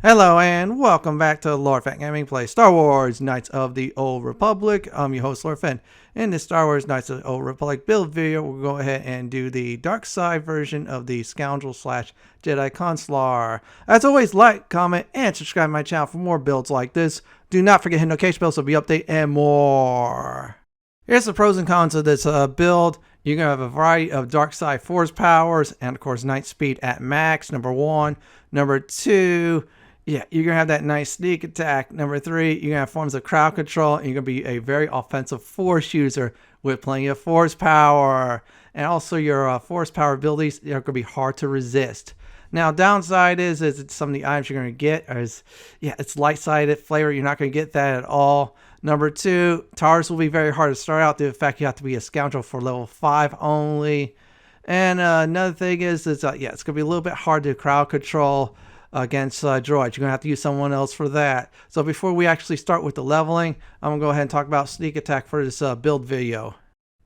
Hello and welcome back to Lord Fan Gaming Play Star Wars Knights of the Old Republic. I'm your host Lord Fan. In this Star Wars Knights of the Old Republic build video, we'll go ahead and do the dark side version of the Scoundrel / Jedi Consular. As always, like, comment, and subscribe to my channel for more builds like this. Do not forget to hit notification bell so be update and more. Here's the pros and cons of this build. You're going to have a variety of dark side force powers and of course night speed at max, number one. Number two, yeah, you're going to have that nice sneak attack. Number three, you're going to have forms of crowd control. And you're going to be a very offensive force user with plenty of force power. And also your force power abilities are going to be hard to resist. Now, downside is some of the items you're going to get is, yeah, it's light-sided flavor. You're not going to get that at all. Number two, Taris will be very hard to start out due to the fact you have to be a Scoundrel for level 5 only. And another thing is yeah, it's going to be a little bit hard to crowd control against droids. You're going to have to use someone else for that. So before we actually start with the leveling, I'm going to go ahead and talk about sneak attack for this build video.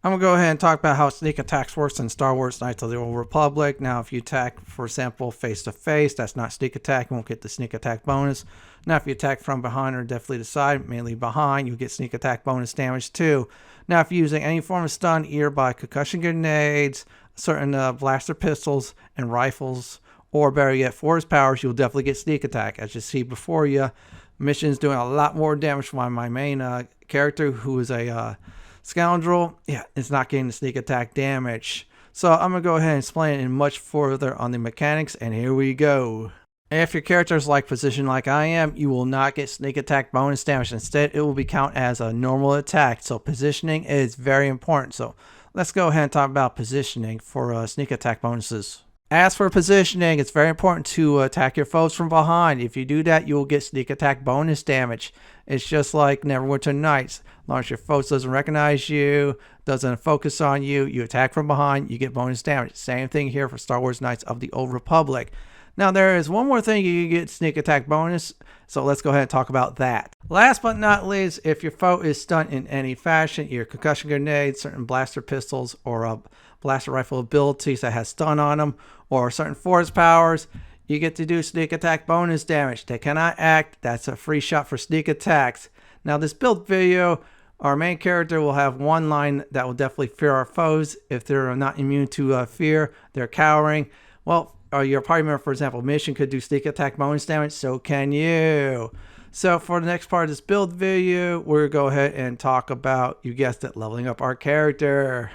I'm going to go ahead and talk about how sneak attacks works in Star Wars Knights of the Old Republic. Now, if you attack, for example, face to face, that's not sneak attack. You won't get the sneak attack bonus. Now, if you attack from behind or definitely the side, mainly behind, you get sneak attack bonus damage too. Now, if you're using any form of stun, either by concussion grenades, certain blaster pistols, and rifles, or better yet, force powers, you'll definitely get sneak attack. As you see before you, mission's doing a lot more damage from my main character, who is a Scoundrel. Yeah, it's not getting the sneak attack damage. So I'm going to go ahead and explain it much further on the mechanics, and here we go. If your character is like positioned like I am, you will not get sneak attack bonus damage. Instead, it will be counted as a normal attack. So positioning is very important. So let's go ahead and talk about positioning for sneak attack bonuses. As for positioning, it's very important to attack your foes from behind. If you do that, you will get sneak attack bonus damage. It's just like Neverwinter Nights. As long as your foe doesn't recognize you, doesn't focus on you, you attack from behind, you get bonus damage. Same thing here for Star Wars Knights of the Old Republic. Now, there is one more thing you can get sneak attack bonus, so let's go ahead and talk about that. Last but not least, if your foe is stunned in any fashion, your concussion grenades, certain blaster pistols, or blaster rifle abilities that has stun on them, or certain force powers, you get to do sneak attack bonus damage. They cannot act. That's a free shot for sneak attacks. Now, this build video, our main character will have one line that will definitely fear our foes. If they're not immune to fear, they're cowering. Well, your party member, for example, mission could do sneak attack bonus damage. So can you. So for the next part of this build video, we're going to go ahead and talk about, you guessed it, leveling up our character.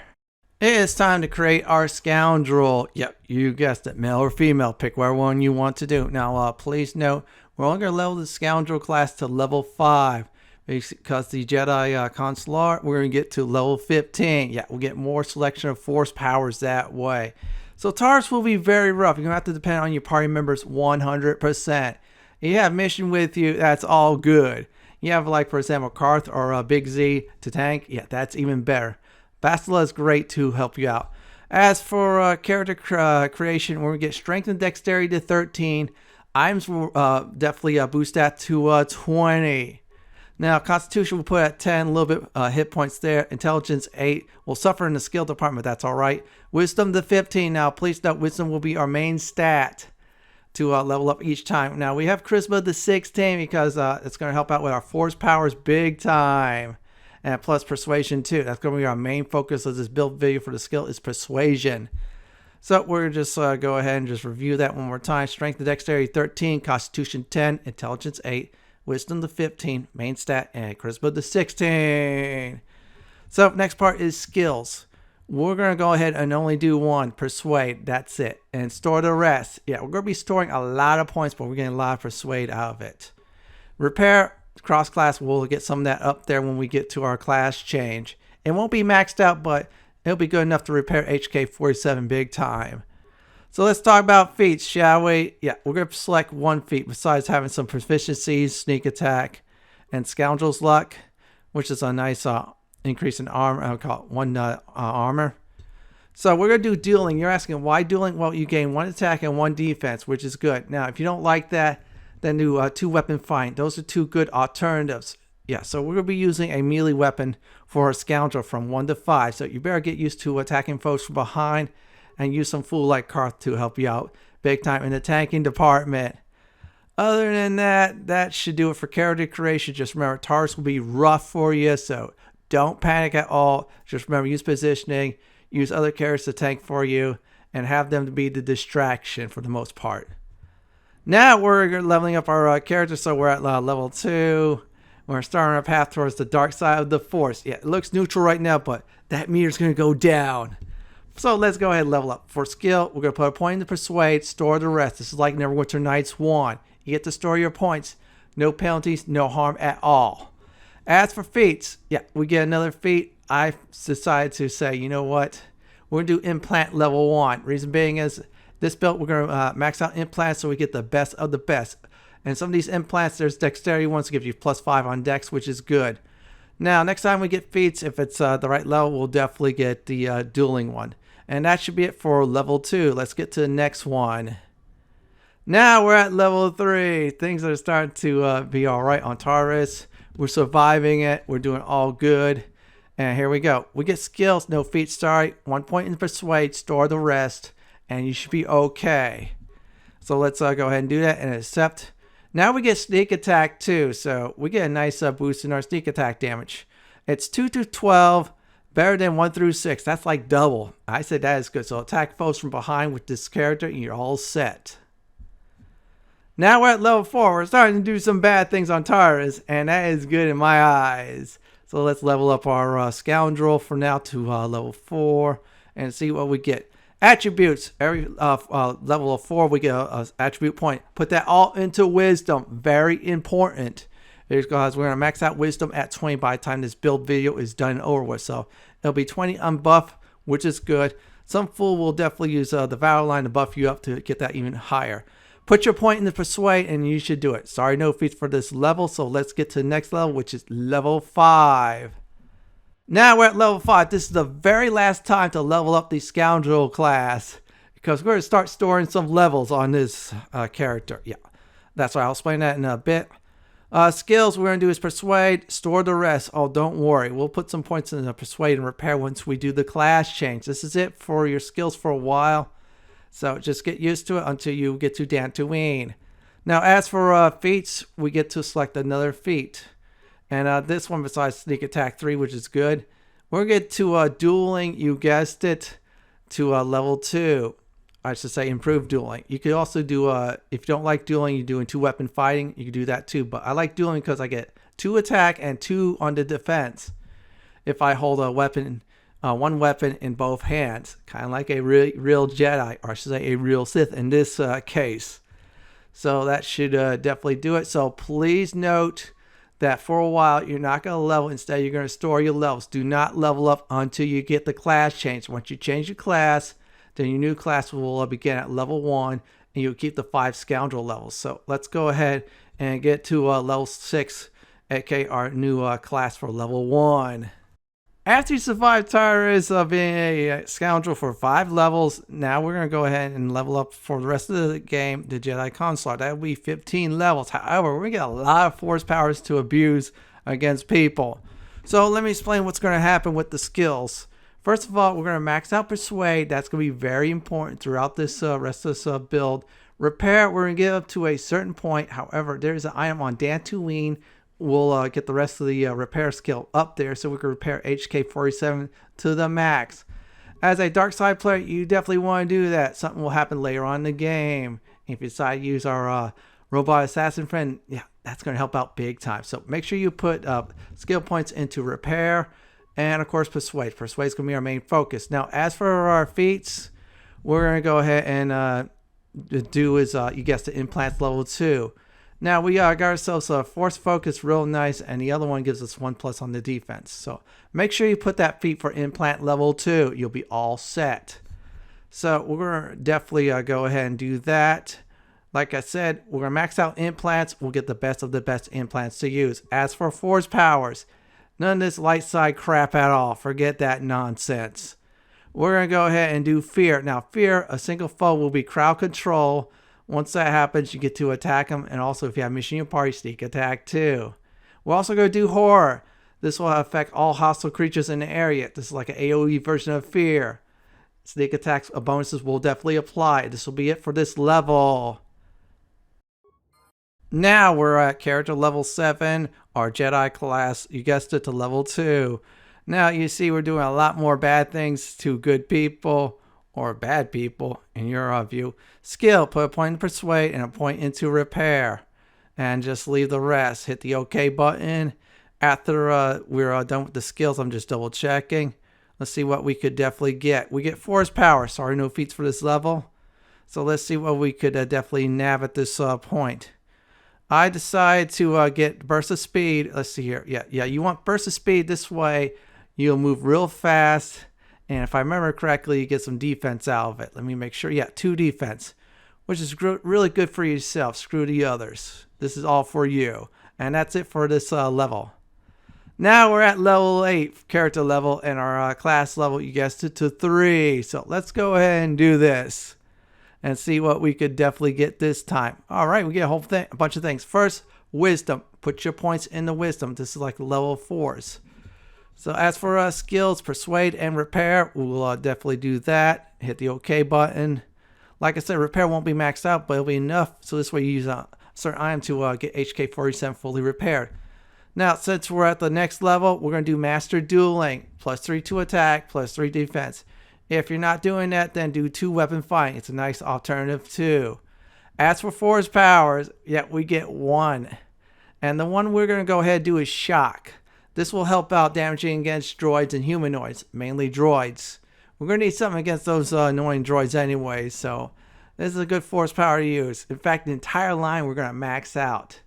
It is time to create our Scoundrel. Yep, you guessed it, male or female. Pick whatever one you want to do. Now, please note, we're only going to level the Scoundrel class to level 5. Because the Jedi Consular, we're going to get to level 15. Yeah, we'll get more selection of force powers that way. So Taris will be very rough. You're going to have to depend on your party members 100%. You have mission with you, that's all good. You have, like, for example, Karth or Big Z to tank. Yeah, that's even better. Bastila is great to help you out. As for character creation, we're going to get strength and dexterity to 13. Items will definitely boost that to 20. Now, Constitution will put at 10, a little bit hit points there. Intelligence 8 will suffer in the skill department, that's alright. Wisdom to 15. Now, please note, Wisdom will be our main stat to level up each time. Now, we have Charisma to 16 because it's going to help out with our force powers big time. And plus Persuasion too. That's going to be our main focus of this build video for the skill is Persuasion. So we're just go ahead and just review that one more time. Strength and Dexterity 13, Constitution 10, Intelligence 8. Wisdom to 15, main stat, and Charisma to 16. So next part is skills. We're going to go ahead and only do one, Persuade, that's it. And store the rest. Yeah, we're going to be storing a lot of points, but we're getting a lot of Persuade out of it. Repair, cross class, we'll get some of that up there when we get to our class change. It won't be maxed out, but it'll be good enough to repair HK-47 big time. So let's talk about feats, shall we? Yeah, we're going to select one feat besides having some proficiencies, sneak attack, and Scoundrel's Luck, which is a nice increase in armor. I'll call it one armor. So we're going to do dueling. You're asking why dueling? Well, you gain 1 attack and 1 defense, which is good. Now, if you don't like that, then do 2 weapon fight. Those are 2 good alternatives. Yeah, so we're going to be using a melee weapon for a Scoundrel from 1 to 5. So you better get used to attacking foes from behind and use some fool like Karth to help you out big time in the tanking department. Other than that, that should do it for character creation. Just remember, Taris will be rough for you, so don't panic at all. Just remember, use positioning, use other characters to tank for you, and have them to be the distraction for the most part. Now we're leveling up our character, so we're at level 2. We're starting our path towards the dark side of the Force. Yeah, it looks neutral right now, but that meter's going to go down. So let's go ahead and level up. For skill, we're going to put a point into Persuade, store the rest. This is like Neverwinter Nights 1. You get to store your points. No penalties, no harm at all. As for feats, yeah, we get another feat. I decided to say, you know what? We're going to do implant level 1. Reason being is this build, we're going to max out implants so we get the best of the best. And some of these implants, there's dexterity ones to give you +5 on dex, which is good. Now, next time we get feats, if it's the right level, we'll definitely get the dueling one. And that should be it for level 2. Let's get to the next one. Now we're at level 3. Things are starting to be alright on Taris. We're surviving it. We're doing all good. And here we go. We get skills, no feats start. 1 point in Persuade, store the rest. And you should be okay. So let's go ahead and do that and accept. Now we get sneak attack too. So we get a nice boost in our sneak attack damage. It's 2 to 12. Better than 1 through 6. That's like double. I said that is good. So attack foes from behind with this character and you're all set. Now we're at level 4. We're starting to do some bad things on Taris, and that is good in my eyes. So let's level up our Scoundrel for now to level 4 and see what we get. Attributes. Every level of 4 we get an attribute point. Put that all into Wisdom. Very important. Because we're going to max out Wisdom at 20 by the time this build video is done and over with. So it'll be 20 on buff, which is good. Some fool will definitely use the Valor line to buff you up to get that even higher. Put your point in the Persuade and you should do it. Sorry, no feats for this level. So let's get to the next level, which is level 5. Now we're at level 5. This is the very last time to level up the Scoundrel class. Because we're going to start storing some levels on this character. Yeah, that's why I'll explain that in a bit. Skills we're going to do is Persuade, store the rest. Oh, don't worry. We'll put some points in the Persuade and Repair once we do the class change. This is it for your skills for a while. So just get used to it until you get to Dantooine. Now as for feats, we get to select another feat. And this one besides Sneak Attack 3, which is good. We're going to get to Dueling, you guessed it, to level 2. I should say improved dueling. You could also do, if you don't like dueling, you're doing 2-weapon fighting, you can do that too. But I like dueling because I get 2 attack and 2 on the defense if I hold a weapon, 1 weapon in both hands. Kind of like a real Jedi, or I should say a real Sith in this case. So that should definitely do it. So please note that for a while you're not going to level. Instead, you're going to store your levels. Do not level up until you get the class changed. Once you change your class, then your new class will begin at level 1 and you'll keep the 5 Scoundrel levels. So let's go ahead and get to level 6, aka our new class for level 1. After you survive Taris being a Scoundrel for 5 levels, now we're going to go ahead and level up for the rest of the game, the Jedi Consular. That will be 15 levels. However, we're going to get a lot of force powers to abuse against people. So let me explain what's going to happen with the skills. First of all, we're going to max out Persuade. That's going to be very important throughout this rest of this build. Repair, we're going to get up to a certain point. However, there's an item on Dantooine. We'll get the rest of the repair skill up there so we can repair HK47 to the max. As a dark side player, you definitely want to do that. Something will happen later on in the game. If you decide to use our robot assassin friend, yeah, that's going to help out big time. So make sure you put skill points into repair. And of course, Persuade. Persuade is going to be our main focus. Now, as for our feats, we're going to go ahead and do is, you guessed it, implants level 2. Now, we got ourselves a force focus real nice, and the other one gives us 1+ on the defense. So make sure you put that feat for implant level 2. You'll be all set. So we're going to definitely go ahead and do that. Like I said, we're going to max out implants. We'll get the best of the best implants to use. As for force powers, none of this light side crap at all. Forget that nonsense. We're going to go ahead and do fear. Now, fear, a single foe will be crowd control. Once that happens, you get to attack them. And also, if you have mission in your party, sneak attack too. We're also going to do horror. This will affect all hostile creatures in the area. This is like an AoE version of fear. Sneak attacks bonuses will definitely apply. This will be it for this level. Now we're at character level 7, our Jedi class, you guessed it, to level 2. Now you see we're doing a lot more bad things to good people, or bad people in your view. Skill, put a point in persuade and a point into repair. And just leave the rest. Hit the OK button. After we're done with the skills, I'm just double checking. Let's see what we could definitely get. We get force power. Sorry, no feats for this level. So let's see what we could definitely nab at this point. I decided to get burst of speed. Let's see here. Yeah, you want burst of speed this way. You'll move real fast. And if I remember correctly, you get some defense out of it. Let me make sure. Yeah, 2 defense, which is really good for yourself. Screw the others. This is all for you. And that's it for this level. Now we're at level 8 character level, and our class level, you guessed it, to 3. So let's go ahead and do this and see what we could definitely get this time. All right, we get a bunch of things. First, wisdom. Put your points in the wisdom. This is like level 4s. So as for skills, persuade and repair, we'll definitely do that. Hit the OK button. Like I said, repair won't be maxed out, but it'll be enough. So this way you use a certain item to get HK-47 fully repaired. Now, since we're at the next level, we're going to do Master Dueling. +3 to attack, +3 defense. If you're not doing that, then do 2 weapon fighting. It's a nice alternative too. As for force powers, we get 1. And the one we're going to go ahead and do is Shock. This will help out damaging against droids and humanoids, mainly droids. We're going to need something against those annoying droids anyway, so this is a good force power to use. In fact, the entire line we're going to max out.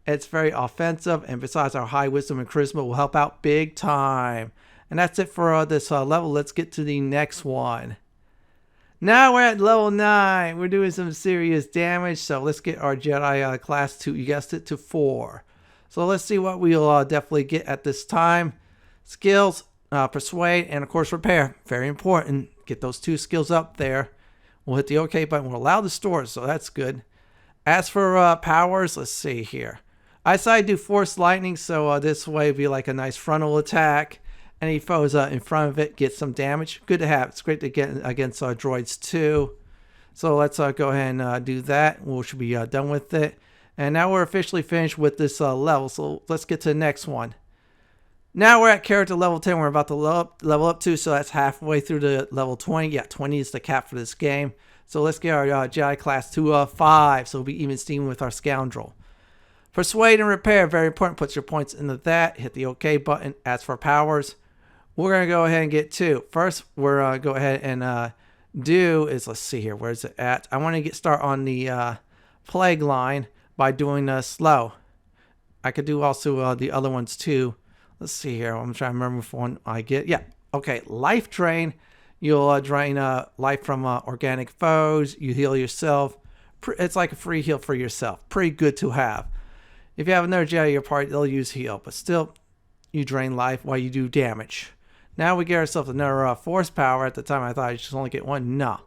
It's very offensive, and besides, our high wisdom and charisma will help out big time. And that's it for this level. Let's get to the next one. Now we're at level 9. We're doing some serious damage, so let's get our Jedi class to, you guessed it, to 4. So let's see what we'll definitely get at this time. Skills, persuade, and of course repair. Very important. Get those 2 skills up there. We'll hit the OK button. We're allowed to store, so that's good. As for powers, let's see here. I decided to do Force Lightning, so this way it'll be like a nice frontal attack. Any foes in front of it get some damage. Good to have. It's great to get against droids too. So let's go ahead and do that. We should be done with it. And now we're officially finished with this level. So let's get to the next one. Now we're at character level 10. We're about to level up to, so that's halfway through to level 20. Yeah, 20 is the cap for this game. So let's get our Jedi class to 5. So we'll be even steaming with our Scoundrel. Persuade and repair, very important. Put your points into that. Hit the OK button. As for powers, we're going to go ahead and get 2. First, we're going to go ahead and do is, let's see here. Where's it at? I want to start on the plague line by doing slow. I could do also the other ones too. Let's see here. I'm trying to remember which one I get. Yeah. Okay. Life drain. You'll drain life from organic foes. You heal yourself. It's like a free heal for yourself. Pretty good to have. If you have another Jedi in your party, they'll use heal. But still, you drain life while you do damage. Now we get ourselves another force power. At the time, I thought I should only get 1. No.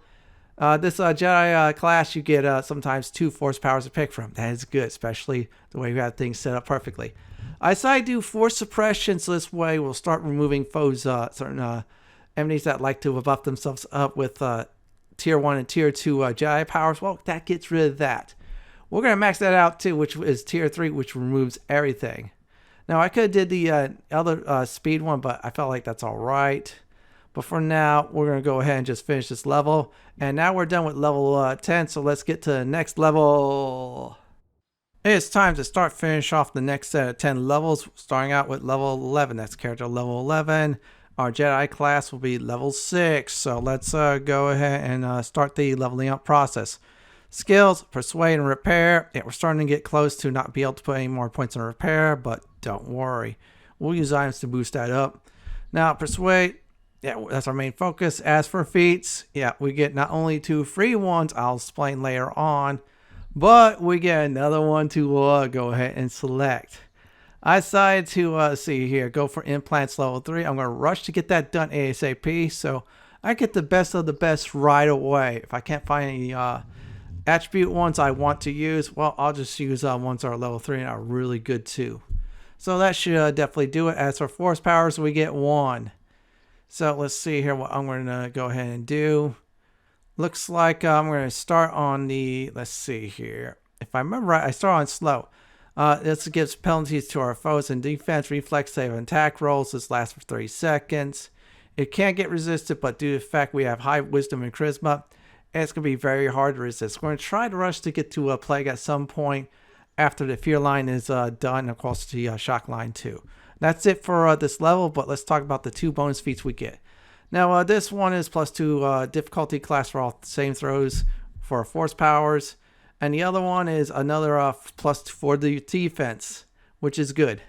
This Jedi class, you get sometimes 2 force powers to pick from. That is good, especially the way we have things set up perfectly. I decided to do force suppression, so this way we'll start removing foes, certain enemies that like to buff themselves up with tier 1 and tier 2 Jedi powers. Well, that gets rid of that. We're going to max that out too, which is tier 3, which removes everything. Now, I could have did the other speed one, but I felt like that's all right. But for now, we're going to go ahead and just finish this level. And now we're done with level 10, so let's get to the next level. It's time to finish off the next set of 10 levels, starting out with level 11. That's character level 11. Our Jedi class will be level 6. So let's go ahead and start the leveling up process. Skills, persuade, and repair. Yeah, we're starting to get close to not be able to put any more points in repair, but don't worry. We'll use items to boost that up. Now, persuade. Yeah, that's our main focus. As for feats, yeah, we get not only 2 free ones, I'll explain later on, but we get another one to go ahead and select. I decided to, see here, go for implants level 3. I'm going to rush to get that done ASAP, so I get the best of the best right away. If I can't find any attribute ones I want to use, well, I'll just use ones that are level 3 and are really good too. So that should definitely do it. As for force powers, we get 1. So let's see here what I'm going to go ahead and do. Looks like I'm going to start on the, let's see here. if I remember right, I start on slow. This gives penalties to our foes in defense, reflex, save, and attack rolls. This lasts for 30 seconds. It can get resisted, but due to the fact we have high wisdom and charisma, it's going to be very hard to resist. We're going to try to rush to get to a plague at some point after the fear line is done across the shock line too. That's it for this level, but let's talk about the 2 bonus feats we get. Now, this one is +2 difficulty class for all same throws for force powers. And the other one is another plus for the defense, which is good.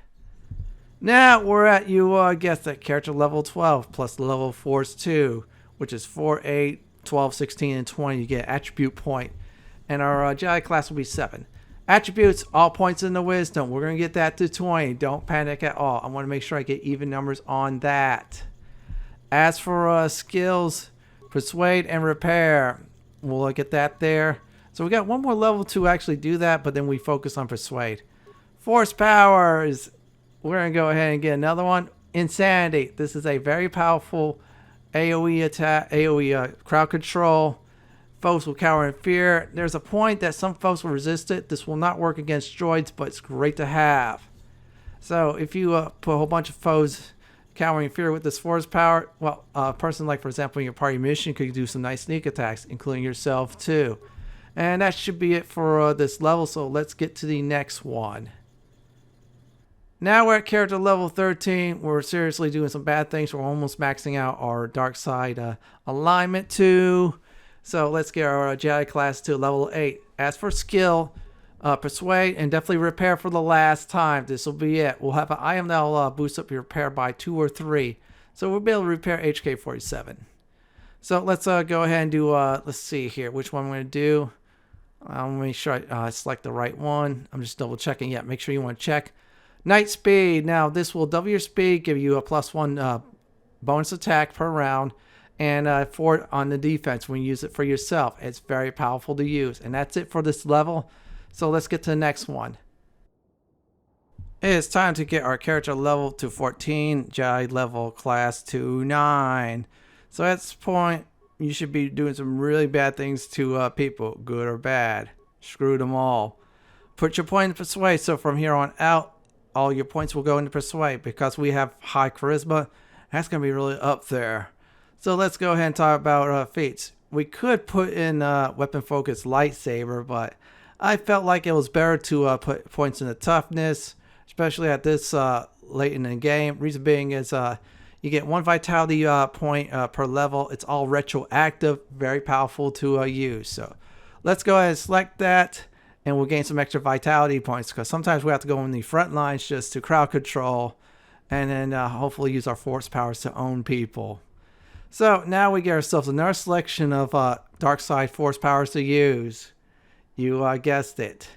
Now we're at, you guessed it, character level 12 plus level force 2, which is 4, 8, 12, 16, and 20. You get attribute point. And our Jedi class will be 7. Attributes, all points in the wisdom. We're going to get that to 20. Don't panic at all. I want to make sure I get even numbers on that. As for skills, persuade and repair, we'll get that there. So we got one more level to actually do that, but then we focus on persuade. Force powers, we're going to go ahead and get another one. Insanity, this is a very powerful AoE attack, AoE crowd control. Foes will cower in fear. There's a point that some foes will resist it. This will not work against droids, but it's great to have. So if you put a whole bunch of foes cowering in fear with this force power, well, a person like, for example, in your party mission could do some nice sneak attacks, including yourself too. And that should be it for this level, so let's get to the next one. Now we're at character level 13. We're seriously doing some bad things. We're almost maxing out our dark side alignment too. So let's get our Jedi class to level 8. As for skill, persuade and definitely repair for the last time. This will be it. We'll have an item that will boost up your repair by 2 or 3. So we'll be able to repair HK 47. So let's go ahead and do, let's see here, which one I'm going to do. Let me make sure I select the right one. I'm just double checking. Yeah, make sure you want to check. Night speed. Now this will double your speed, give you a +1 bonus attack per round, and 4 on the defense when you use it for yourself. It's very powerful to use. And that's it for this level. So let's get to the next one. It's time to get our character level to 14, Jedi level class to 9. So at this point, you should be doing some really bad things to people, good or bad. Screw them all. Put your point in persuade. So from here on out, all your points will go into persuade. Because we have high charisma, that's going to be really up there. So let's go ahead and talk about feats. We could put in weapon focus lightsaber, but I felt like it was better to put points into toughness, especially at this late in the game. Reason being is you get 1 vitality point per level. It's all retroactive, very powerful to use. So let's go ahead and select that, and we'll gain some extra vitality points, because sometimes we have to go in the front lines just to crowd control, and then hopefully use our force powers to own people. So now we get ourselves another selection of dark side force powers to use. You guessed it.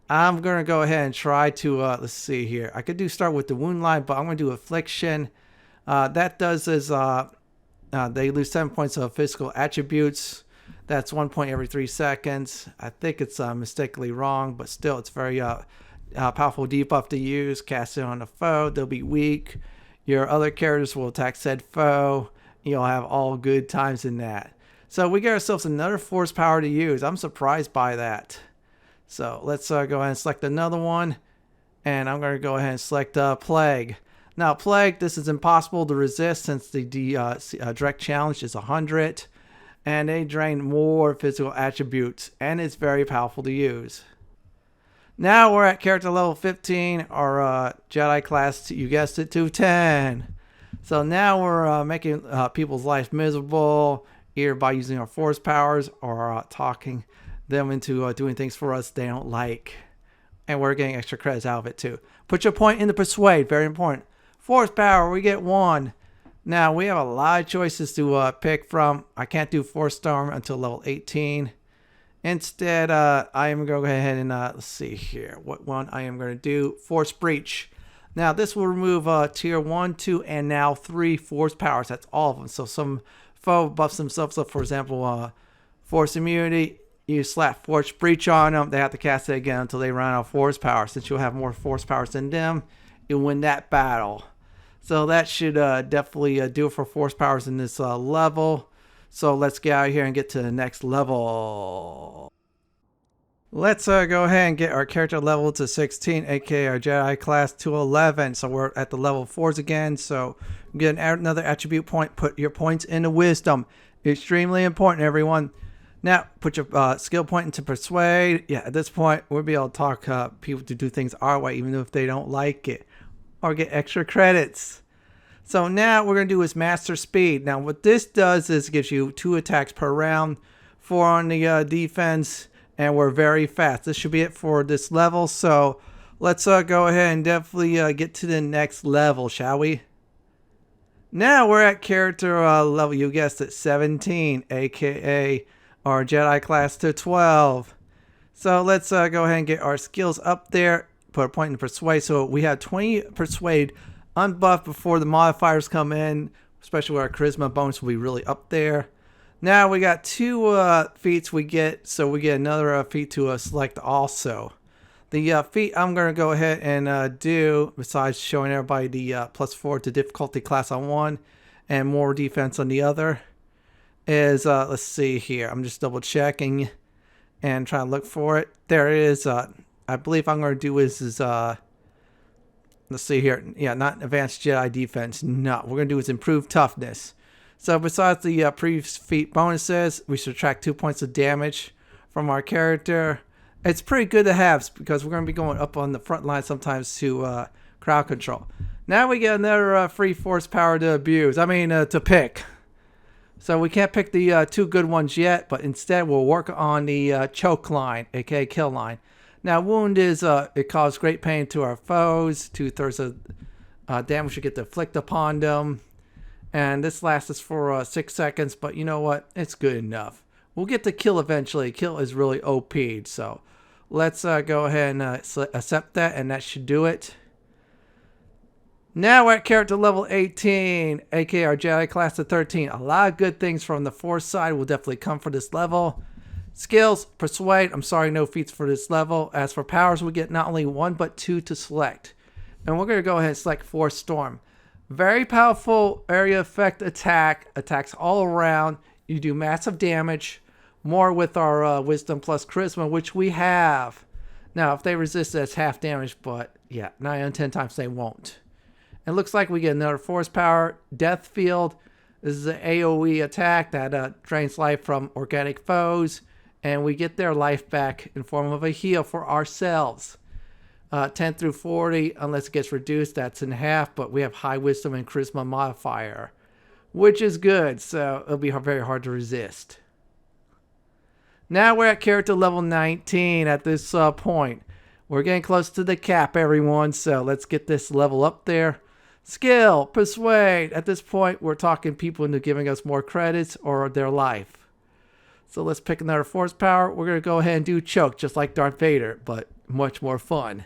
I'm going to go ahead and try to, let's see here. I could start with the wound line, but I'm going to do affliction. That does is they lose 7 points of physical attributes. That's 1 point every 3 seconds. I think it's mistakenly wrong, but still it's very powerful debuff to use. Cast it on a foe. They'll be weak. Your other characters will attack said foe. You'll have all good times in that. So we get ourselves another force power to use. I'm surprised by that. So let's go ahead and select another one. And I'm going to go ahead and select Plague. Now, Plague, this is impossible to resist since the direct challenge is 100. And they drain more physical attributes. And it's very powerful to use. Now we're at character level 15. Our Jedi class, you guessed it, to 10. So now we're making people's lives miserable, either by using our force powers or talking them into doing things for us they don't like. And we're getting extra credits out of it too. Put your point in the persuade, very important. Force power, we get 1. Now we have a lot of choices to pick from. I can't do Force Storm until level 18. Instead, I am going to go ahead and let's see here. What one I am going to do? Force Breach. Now this will remove tier 1, 2, and now 3 force powers. That's all of them. So some foe buffs themselves up, for example, force immunity. You slap Force Breach on them. They have to cast it again until they run out of force power. Since you'll have more force powers than them, you'll win that battle. So that should definitely do it for force powers in this level. So let's get out of here and get to the next level. Let's go ahead and get our character level to 16, aka our Jedi class to 11. So we're at the level 4s again. So get another attribute point. Put your points into wisdom. Extremely important, everyone. Now, put your skill point into persuade. Yeah, at this point, we'll be able to talk people to do things our way, even if they don't like it, or get extra credits. So now what we're going to do is master speed. Now, what this does is it gives you 2 attacks per round, 4 on the defense, and we're very fast. This should be it for this level. So let's go ahead and definitely get to the next level, shall we? Now we're at character level, you guessed it, 17, aka our Jedi class to 12. So let's go ahead and get our skills up there. Put a point in persuade. So we have 20 persuade unbuffed before the modifiers come in, especially with our charisma bonus will be really up there. Now we got 2 feats we get, so we get another feat to select also. The feat I'm going to go ahead and do, besides showing everybody the +4 to difficulty class on one and more defense on the other, is, let's see here, I'm just double checking and trying to look for it. There it is. I believe I'm going to do is let's see here. Yeah, not advanced Jedi defense. No, we're going to do is improved toughness. So besides the previous feat bonuses, we subtract 2 points of damage from our character. It's pretty good to have because we're going to be going up on the front line sometimes to crowd control. Now we get another free force power to abuse. I mean, to pick. So we can't pick the 2 good ones yet, but instead we'll work on the choke line, aka kill line. Now, wound is, it causes great pain to our foes. 2/3 of damage we get to inflict upon them. And this lasts us for 6 seconds, but you know what? It's good enough. We'll get the kill eventually. Kill is really OP'd, so let's go ahead and accept that, and that should do it. Now we're at character level 18, aka our Jedi class to 13. A lot of good things from the Force side will definitely come for this level. Skills, persuade, I'm sorry, no feats for this level. As for powers, we get not only 1 but 2 to select. And we're going to go ahead and select Force Storm. Very powerful area effect attack. Attacks all around. You do massive damage. More with our wisdom plus charisma, which we have. Now, if they resist, that's half damage. But yeah, 9 out of 10 times they won't. It looks like we get another force power. Death Field. This is an AoE attack that drains life from organic foes. And we get their life back in form of a heal for ourselves. 10 through 40, unless it gets reduced, that's in half, but we have high wisdom and charisma modifier, which is good, so it'll be very hard to resist. Now we're at character level 19 at this point. We're getting close to the cap, everyone, so let's get this level up there. Skill, persuade. At this point, we're talking people into giving us more credits or their life. So let's pick another force power. We're going to go ahead and do choke, just like Darth Vader, but much more fun.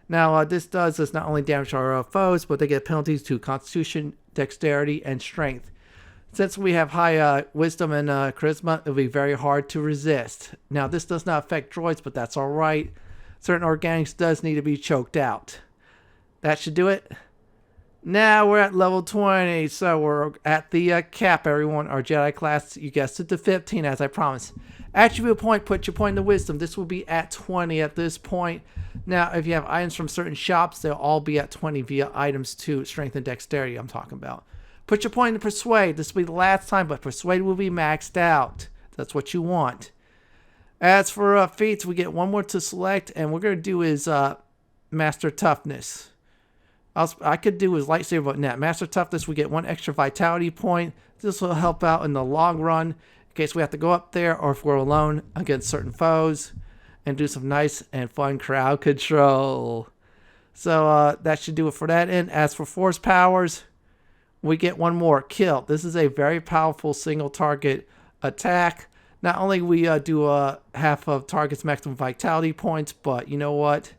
Now, this does is not only damage our foes, but they get penalties to Constitution, Dexterity, and Strength. Since we have high Wisdom and Charisma, it'll be very hard to resist. Now, this does not affect droids, but that's alright. Certain organics does need to be choked out. That should do it. Now we're at level 20, so we're at the cap, everyone. Our Jedi class, you guessed it, to 15, as I promised. Attribute point, put your point into wisdom. This will be at 20 at this point. Now, if you have items from certain shops, they'll all be at 20 via items to strength and dexterity I'm talking about. Put your point into persuade. This will be the last time, but persuade will be maxed out. That's what you want. As for feats, we get 1 more to select, and what we're going to do is master toughness. I could do is lightsaber, but not master toughness. We get 1 extra vitality point. This will help out in the long run in case we have to go up there or if we're alone against certain foes and do some nice and fun crowd control. So that should do it for that. And as for force powers, we get 1 more kill. This is a very powerful single target attack. Not only we do half of target's maximum vitality points, but you know what?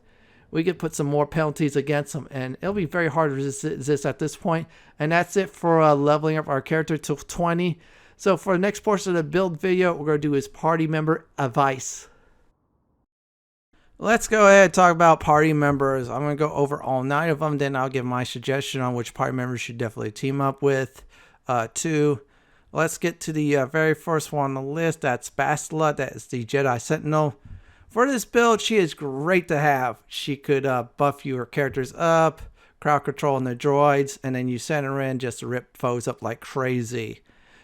We could put some more penalties against them, and it'll be very hard to resist at this point. And that's it for leveling up our character to 20. So for the next portion of the build video, what we're going to do is party member advice. Let's go ahead and talk about party members. I'm going to go over all 9 of them, then I'll give my suggestion on which party members you should definitely team up with. 2. Let's get to the very first one on the list. That's Bastila. That is the Jedi Sentinel. For this build, she is great to have. She could buff your characters up, crowd control on the droids, and then you send her in just to rip foes up like crazy.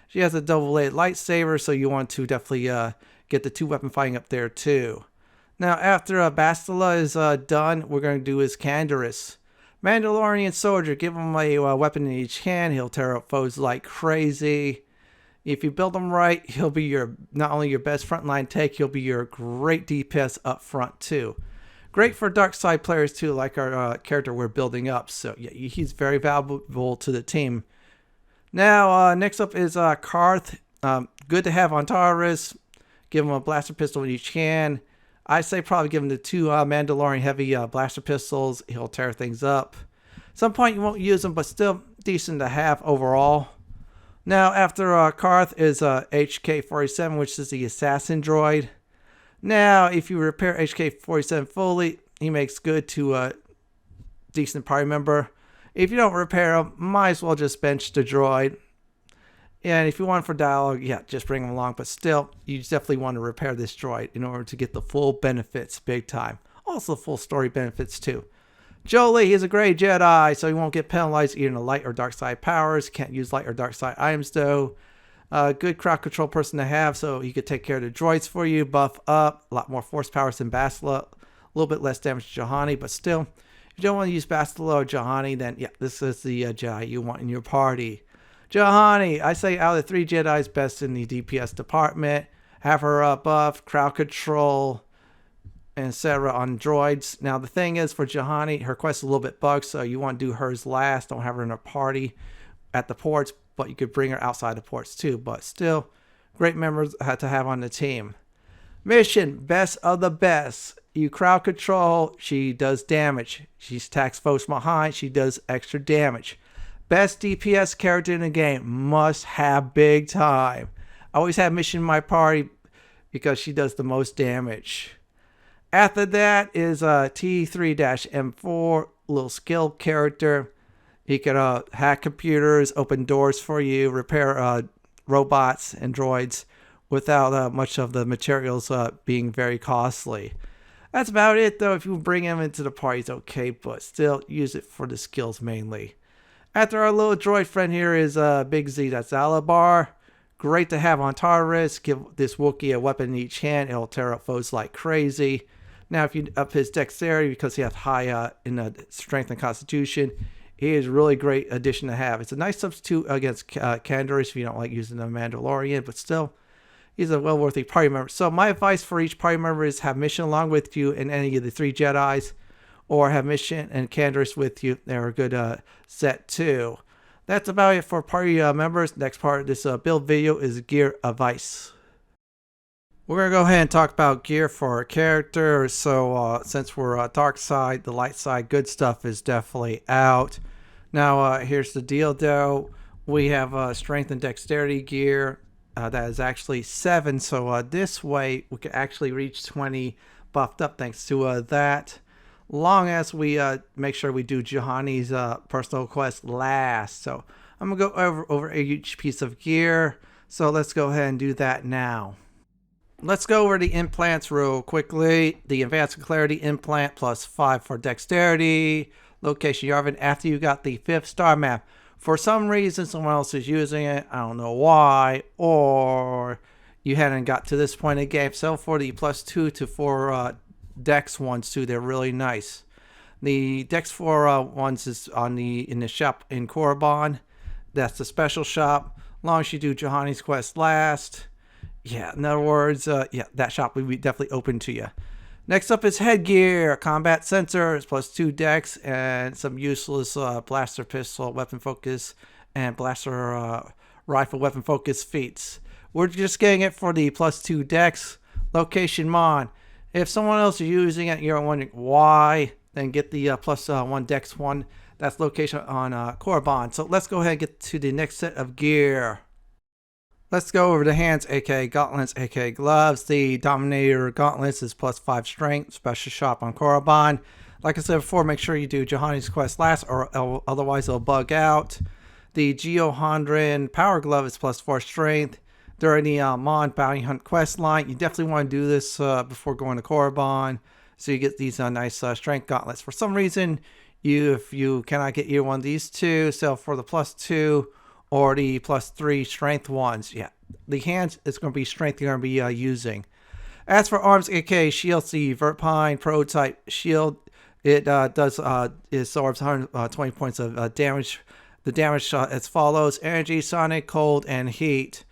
She has a double-bladed lightsaber, so you want to definitely get the 2-weapon fighting up there too. Now, after Bastila is done, we're going to do his Taris. Mandalorian soldier, give him a weapon in each hand. He'll tear up foes like crazy. If you build him right, he'll be your not only your best frontline take, he'll be your great DPS up front too. Great for dark side players too, like our character we're building up. So yeah, he's very valuable to the team. Now, next up is Karth. Good to have on Taris. Give him a blaster pistol in each hand. I say probably give him the 2 Mandalorian heavy blaster pistols. He'll tear things up. Some point you won't use them, but still decent to have overall. Now, after Karth is HK-47, which is the assassin droid. Now, if you repair HK-47 fully, he makes good to a decent party member. If you don't repair him, might as well just bench the droid. And if you want for dialogue, yeah, just bring him along. But still, you definitely want to repair this droid in order to get the full benefits big time. Also, full story benefits too. Jolie, he's a gray Jedi, so he won't get penalized either in the light or dark side powers. Can't use light or dark side items though. Good crowd control person to have, so he could take care of the droids for you. Buff up, a lot more force powers than Bastila. A little bit less damage to Juhani, but still, if you don't want to use Bastila or Juhani, then yeah, this is the Jedi you want in your party. Juhani, I say out of the 3 Jedis, best in the DPS department. Have her buff, crowd control, etc. on droids. Now the thing is for Juhani, her quest is a little bit bugged, so you want to do hers last. Don't have her in a party at the ports, but you could bring her outside the ports too. But still, great members to have on the team. Mission, best of the best. You crowd control, she does damage. She attacks foes from behind, she does extra damage. Best DPS character in the game, must have big time. I always have Mission in my party because she does the most damage. After that is T3-M4, little skill character. He could hack computers, open doors for you, repair robots and droids without much of the materials being very costly. That's about it though. If you bring him into the party, it's okay, but still use it for the skills mainly. After our little droid friend here is Big Z, that's Alabar. Great to have on Taris. Give this Wookiee a weapon in each hand. It'll tear up foes like crazy. Now, if you up his dexterity because he has high in strength and constitution, he is a really great addition to have. It's a nice substitute against Candaris if you don't like using the Mandalorian, but still, he's a well-worthy party member. So my advice for each party member is have Mission along with you in any of the 3 Jedis, or have Mission and Candaris with you. They're a good set too. That's about it for party members. Next part of this build video is gear advice. We're going to go ahead and talk about gear for our character. So since we're dark side, the light side good stuff is definitely out. Now here's the deal though. We have strength and dexterity gear. That is actually 7. So this way we can actually reach 20 buffed up thanks to that. Long as we make sure we do Juhani's personal quest last. So I'm going to go over each piece of gear. So let's go ahead and do that now. Let's go over the implants real quickly. The Advanced Clarity implant plus 5 for dexterity. Location Yavin after you got the 5th star map. For some reason someone else is using it. I don't know why. Or you hadn't got to this point in the game. So for the plus 2 to 4 Dex ones too, they're really nice. The Dex 4 ones is in the shop in Korriban. That's the special shop. Long as you do Juhani's quest last. Yeah, in other words, yeah, that shop will be definitely open to you. Next up is headgear, combat sensors, plus 2 Dex, and some useless blaster pistol, weapon focus, and blaster rifle weapon focus feats. We're just getting it for the plus 2 Dex. Location Mon. If someone else is using it, you're wondering why, then get the plus 1 Dex one. That's location on Korriban. So let's go ahead and get to the next set of gear. Let's go over the hands, aka gauntlets, aka gloves. The Dominator gauntlets is plus 5 strength, special shop on Korriban. Like I said before, make sure you do Juhani's quest last, or otherwise it'll bug out. The Geohondrin power glove is plus 4 strength. during the Mon Bounty Hunt quest line. You definitely want to do this before going to Korriban, so you get these nice strength gauntlets. For some reason, if you cannot get either one of these two, so for the +2 or the +3 strength ones, yeah, the hands is going to be strength you're going to be using. As for arms, aka shields, the Verpine prototype shield, it absorbs 120 points of damage. The damage as follows: energy, sonic, cold, and heat.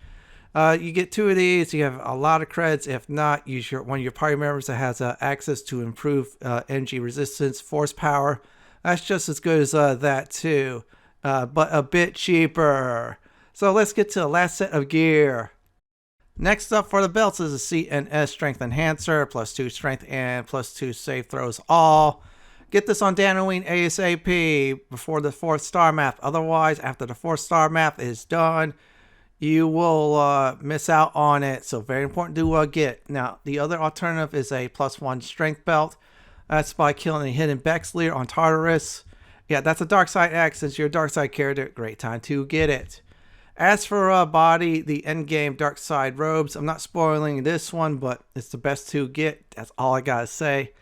You get 2 of these. You have a lot of creds. If not, use one of your party members that has access to improve energy resistance, force power. That's just as good as that too, but a bit cheaper. So let's get to the last set of gear. Next up for the belts is a C and S Strength Enhancer, +2 strength and +2 save throws all. Get this on Danoine ASAP before the 4th star map. Otherwise, after the 4th star map is done, you will miss out on it. So very important to get. Now, the other alternative is a +1 strength belt. That's by killing a hidden Bexleer on Taris. Yeah, that's a dark side X. Since you're a dark side character, great time to get it. As for body, the endgame dark side robes. I'm not spoiling this one, but it's the best to get. That's all I gotta say.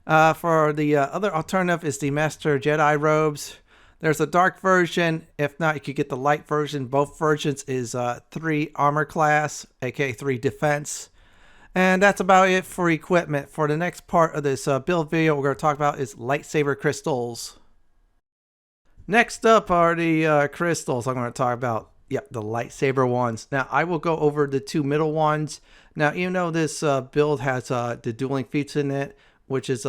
For the other alternative is the Master Jedi robes. There's a dark version. If not, you could get the light version. Both versions is 3 armor class, aka 3 defense. And that's about it for equipment. For the next part of this build video, we're going to talk about is lightsaber crystals. Next up are the crystals I'm going to talk about. Yep, the lightsaber ones. Now, I will go over the 2 middle ones. Now, even though this build has the dueling feats in it, which is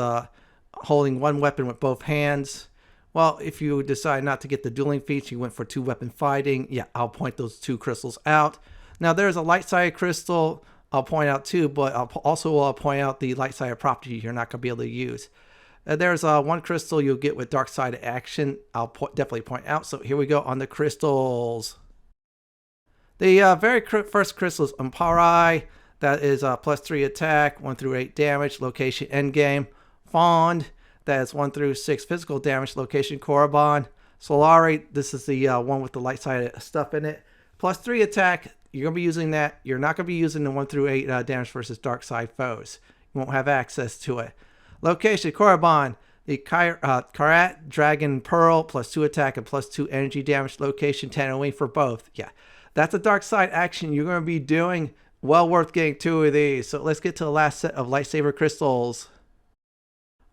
holding one weapon with both hands. Well, if you decide not to get the dueling feats, you went for 2 weapon fighting. Yeah, I'll point those 2 crystals out. Now, there's a light side crystal I'll point out too, but I'll also point out the light side property you're not going to be able to use. There's one crystal you'll get with dark side action. I'll definitely point out. So here we go on the crystals. The very first crystal is Umparai. That is +3 attack, 1 through 8 damage, location endgame. Fond, that is 1 through 6 physical damage, location Korriban. Solari, this is the one with the light side stuff in it. +3 attack, you're going to be using that. You're not going to be using the 1 through 8 damage versus dark side foes. You won't have access to it. Location Korriban, the Karat Dragon Pearl, +2 attack and +2 energy damage, location Danoine for both. Yeah, that's a dark side action you're going to be doing. Well worth getting 2 of these. So let's get to the last set of lightsaber crystals.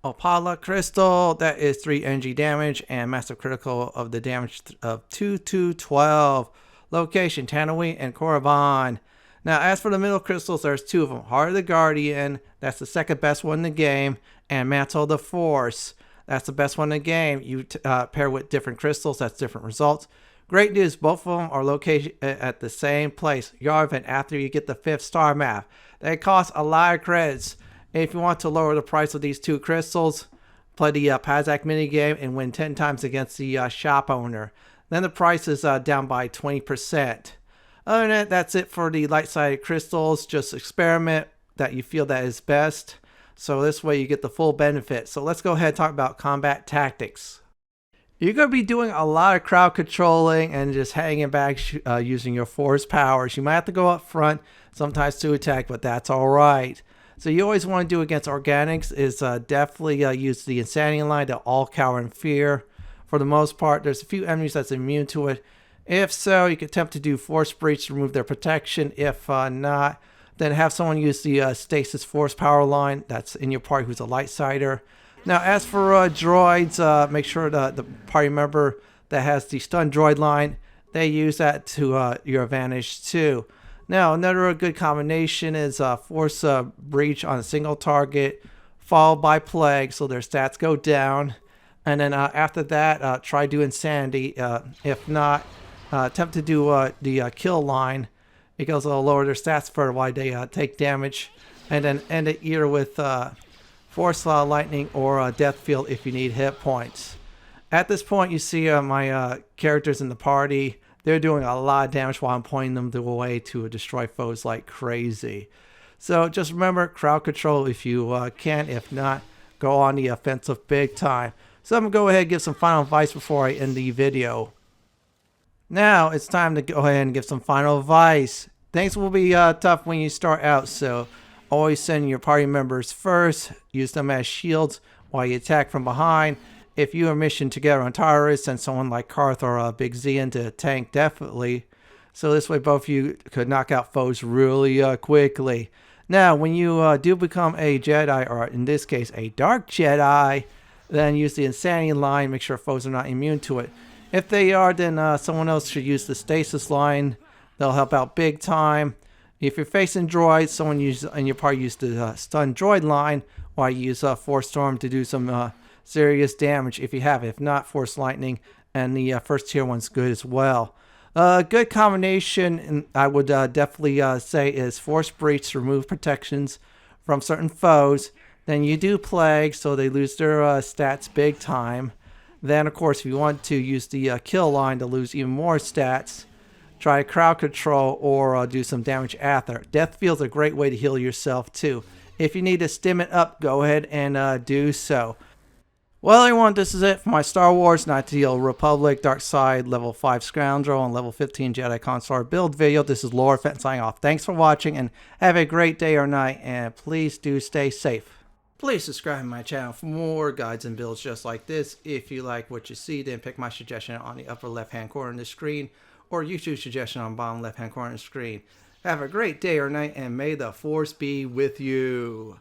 Opala Crystal, that is 3 energy damage and massive critical of the damage of 2 to 12. Location Danoine and Korriban. Now, as for the middle crystals, there's 2 of them. Heart of the Guardian, that's the second best one in the game, and Mantle of the Force, that's the best one in the game. You pair with different crystals, that's different results. Great news, both of them are located at the same place, Yavin, after you get the 5th star map. They cost a lot of credits. If you want to lower the price of these 2 crystals, play the Pazak minigame and win 10 times against the shop owner. Then the price is down by 20%. Other than that, that's it for the light-sided crystals. Just experiment that you feel that is best. So this way you get the full benefit. So let's go ahead and talk about combat tactics. You're going to be doing a lot of crowd controlling and just hanging back using your force powers. You might have to go up front sometimes to attack, but that's alright. So you always want to do against organics is definitely use the Insanity line to all cower in fear. For the most part, there's a few enemies that's immune to it. If so, you can attempt to do Force Breach to remove their protection. If not, then have someone use the Stasis Force Power line that's in your party who's a light-sider. Now, as for droids, make sure the party member that has the stun droid line, they use that to your advantage too. Now, another good combination is Force Breach on a single target, followed by Plague, so their stats go down. And then after that, try do Insanity. If not, attempt to do the kill line, because it'll lower their stats further while they take damage. And then end it either with Force Lightning or Death Field if you need hit points. At this point, you see my characters in the party. They're doing a lot of damage while I'm pointing them the way to destroy foes like crazy. So just remember, crowd control if you can. If not, go on the offensive big time. So I'm going to go ahead and give some final advice before I end the video. Now it's time to go ahead and give some final advice. Things will be tough when you start out, so always send your party members first. Use them as shields while you attack from behind. If you are mission together on Taris, send someone like KOTOR or Big Z into tank definitely. So this way both of you could knock out foes really quickly. Now, when you do become a Jedi, or in this case a Dark Jedi, then use the Insanity line. Make sure foes are not immune to it. If they are, then someone else should use the Stasis line. They'll help out big time. If you're facing droids, someone in your party use the stun droid line, while you use Force Storm to do some serious damage if you have it. If not, Force Lightning, and the first tier one's good as well. Good combination, and I would definitely say, is Force Breach to remove protections from certain foes. Then you do Plague, so they lose their stats big time. Then, of course, if you want to use the kill line to lose even more stats, try crowd control or do some damage after. Death Field's a great way to heal yourself too. If you need to stim it up, go ahead and do so. Well, everyone, this is it for my Star Wars Knights of the Old Republic Dark Side level 5 Scoundrel and level 15 Jedi Consular build video. This is Lord Fenton signing off. Thanks for watching and have a great day or night, and please do stay safe. Please subscribe to my channel for more guides and builds just like this. If you like what you see, then pick my suggestion on the upper left hand corner of the screen, or YouTube suggestion on the bottom left hand corner of the screen. Have a great day or night, and may the Force be with you.